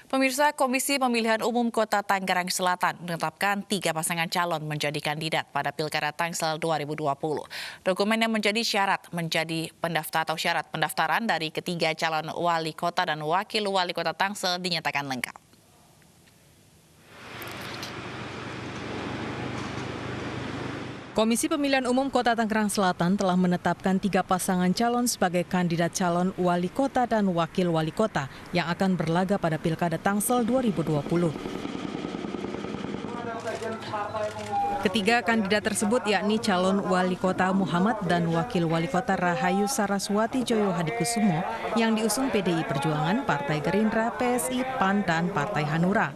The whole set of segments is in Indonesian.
Pemirsa, Komisi Pemilihan Umum Kota Tangerang Selatan menetapkan 3 pasangan calon menjadi kandidat pada Pilkada Tangsel 2020. Dokumen yang menjadi syarat pendaftaran dari ketiga calon wali kota dan wakil wali kota Tangsel dinyatakan lengkap. Komisi Pemilihan Umum Kota Tangerang Selatan telah menetapkan 3 pasangan calon sebagai kandidat calon wali kota dan wakil wali kota yang akan berlaga pada Pilkada Tangsel 2020. Ketiga kandidat tersebut yakni calon wali kota Muhammad dan wakil wali kota Rahayu Saraswati Joyo Hadikusumo yang diusung PDI Perjuangan, Partai Gerindra, PSI, PAN, dan Partai Hanura.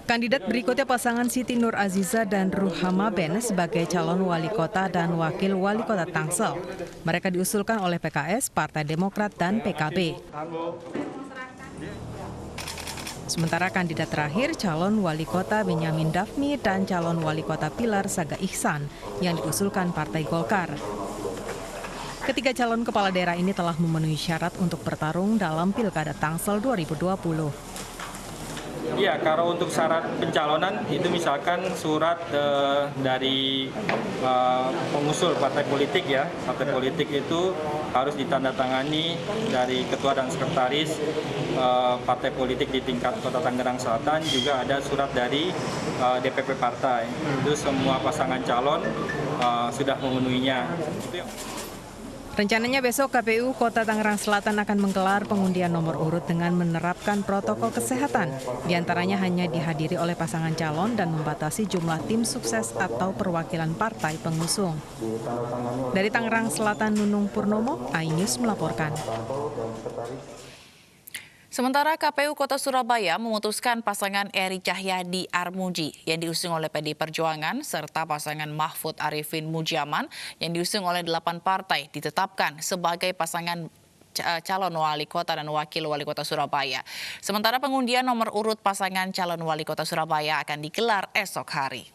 Kandidat berikutnya pasangan Siti Nur Aziza dan Ruhama Ben sebagai calon wali kota dan wakil wali kota Tangsel. Mereka diusulkan oleh PKS, Partai Demokrat, dan PKB. Sementara kandidat terakhir calon wali kota Benyamin Dafni dan calon wali kota Pilar Saga Ihsan yang diusulkan Partai Golkar. Ketiga calon kepala daerah ini telah memenuhi syarat untuk bertarung dalam Pilkada Tangsel 2020. Iya, kalau untuk syarat pencalonan itu misalkan surat dari pengusul partai politik ya. Partai politik itu harus ditandatangani dari ketua dan sekretaris partai politik di tingkat Kota Tangerang Selatan. Juga ada surat dari DPP partai. Itu semua pasangan calon sudah memenuhinya. Rencananya besok KPU Kota Tangerang Selatan akan menggelar pengundian nomor urut dengan menerapkan protokol kesehatan. Di antaranya hanya dihadiri oleh pasangan calon dan membatasi jumlah tim sukses atau perwakilan partai pengusung. Dari Tangerang Selatan, Nunung Purnomo, iNews melaporkan. Sementara KPU Kota Surabaya memutuskan pasangan Eri Cahyadi Armuji yang diusung oleh PDI Perjuangan serta pasangan Mahfud Arifin Mujiaman yang diusung oleh 8 partai ditetapkan sebagai pasangan calon wali kota dan wakil wali kota Surabaya. Sementara pengundian nomor urut pasangan calon wali kota Surabaya akan digelar esok hari.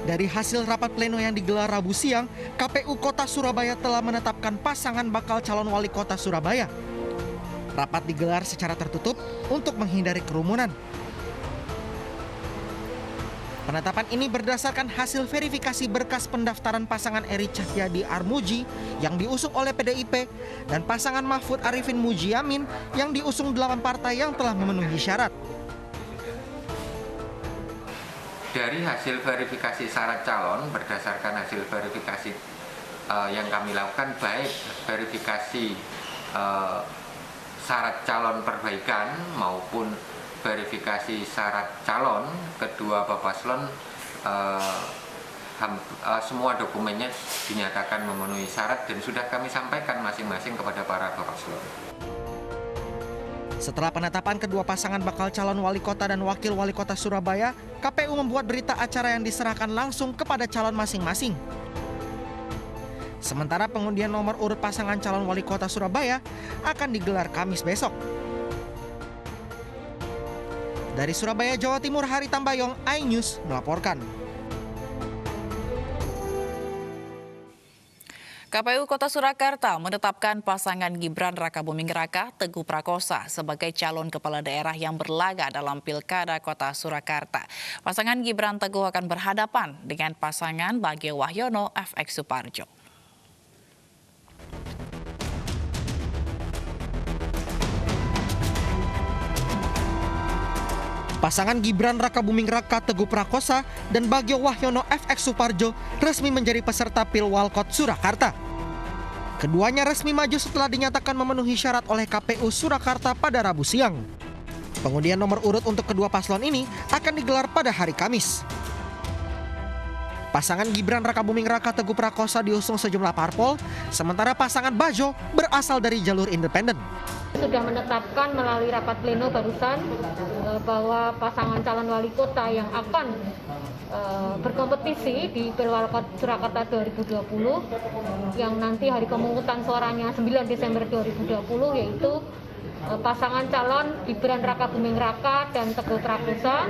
Dari hasil rapat pleno yang digelar Rabu siang, KPU Kota Surabaya telah menetapkan pasangan bakal calon wali kota Surabaya. Rapat digelar secara tertutup untuk menghindari kerumunan. Penetapan ini berdasarkan hasil verifikasi berkas pendaftaran pasangan Eri Cahyadi Armuji yang diusung oleh PDIP dan pasangan Mahfud Arifin Mujiamin yang diusung 8 partai yang telah memenuhi syarat. Dari hasil verifikasi syarat calon, berdasarkan hasil verifikasi yang kami lakukan, baik verifikasi syarat calon perbaikan maupun verifikasi syarat calon, kedua Bapaslon semua dokumennya dinyatakan memenuhi syarat dan sudah kami sampaikan masing-masing kepada para Bapaslon. Setelah penetapan kedua pasangan bakal calon wali kota dan wakil wali kota Surabaya, KPU membuat berita acara yang diserahkan langsung kepada calon masing-masing. Sementara pengundian nomor urut pasangan calon wali kota Surabaya akan digelar Kamis besok. Dari Surabaya, Jawa Timur, Hari Tambayong, iNews melaporkan. KPU Kota Surakarta menetapkan pasangan Gibran Rakabuming Raka Teguh Prakosa sebagai calon kepala daerah yang berlaga dalam Pilkada Kota Surakarta. Pasangan Gibran Teguh akan berhadapan dengan pasangan Bagio Wahyono FX Suparjo. Pasangan Gibran Rakabuming Raka Teguh Prakosa dan Bagio Wahyono FX Suparjo resmi menjadi peserta Pilwalkot Surakarta. Keduanya resmi maju setelah dinyatakan memenuhi syarat oleh KPU Surakarta pada Rabu siang. Pengundian nomor urut untuk kedua paslon ini akan digelar pada hari Kamis. Pasangan Gibran Rakabuming Raka Teguh Prakosa diusung sejumlah parpol, sementara pasangan Bajo berasal dari jalur independen. Sudah menetapkan melalui rapat pleno barusan bahwa pasangan calon wali kota yang akan berkompetisi di Pilwalkot Surakarta 2020 yang nanti hari pemungutan suaranya 9 Desember 2020 yaitu pasangan calon Gibran Rakabuming Raka dan Teguh Prakosa,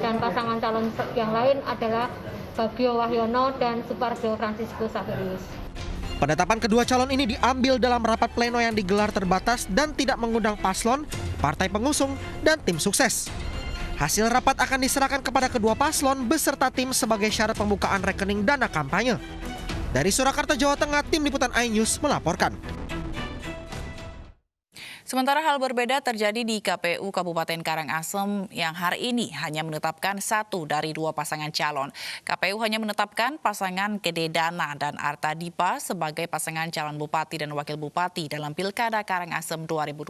dan pasangan calon yang lain adalah Bagio Wahyono dan Suparjo Francisco Saverius. Penetapan kedua calon ini diambil dalam rapat pleno yang digelar terbatas dan tidak mengundang paslon, partai pengusung, dan tim sukses. Hasil rapat akan diserahkan kepada kedua paslon beserta tim sebagai syarat pembukaan rekening dana kampanye. Dari Surakarta, Jawa Tengah, tim liputan iNews melaporkan. Sementara hal berbeda terjadi di KPU Kabupaten Karangasem yang hari ini hanya menetapkan 1 dari 2 pasangan calon. KPU hanya menetapkan pasangan Gede Dana dan Arta Dipa sebagai pasangan calon bupati dan wakil bupati dalam Pilkada Karangasem 2020.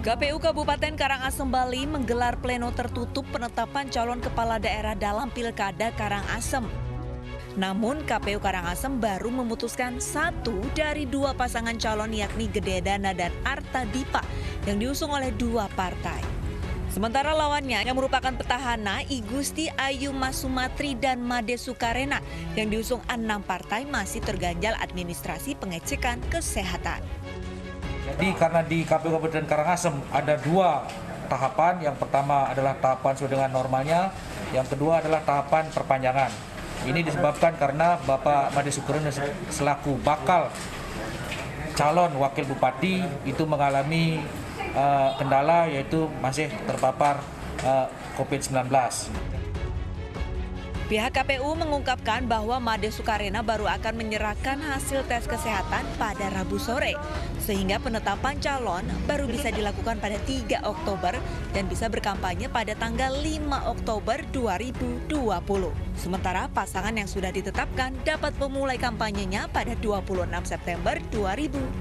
KPU Kabupaten Karangasem Bali menggelar pleno tertutup penetapan calon kepala daerah dalam Pilkada Karangasem. Namun KPU Karangasem baru memutuskan 1 dari 2 pasangan calon yakni Gede Dana dan Arta Dipa yang diusung oleh 2 partai. Sementara lawannya yang merupakan petahana I Gusti Ayu Masumatri dan Made Sukarena yang diusung 6 partai masih terganjal administrasi pengecekan kesehatan. Jadi karena di KPU Kabupaten Karangasem ada 2 tahapan, yang pertama adalah tahapan sesuai dengan normalnya, yang kedua adalah tahapan perpanjangan. Ini disebabkan karena Bapak Made Sukarena selaku bakal calon wakil bupati itu mengalami kendala, yaitu masih terpapar COVID-19. Pihak KPU mengungkapkan bahwa Made Sukarena baru akan menyerahkan hasil tes kesehatan pada Rabu sore, sehingga penetapan calon baru bisa dilakukan pada 3 Oktober dan bisa berkampanye pada tanggal 5 Oktober 2020. Sementara pasangan yang sudah ditetapkan dapat memulai kampanyenya pada 26 September 2020.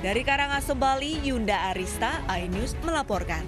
Dari Karangasem, Bali, Yunda Arista, iNews melaporkan.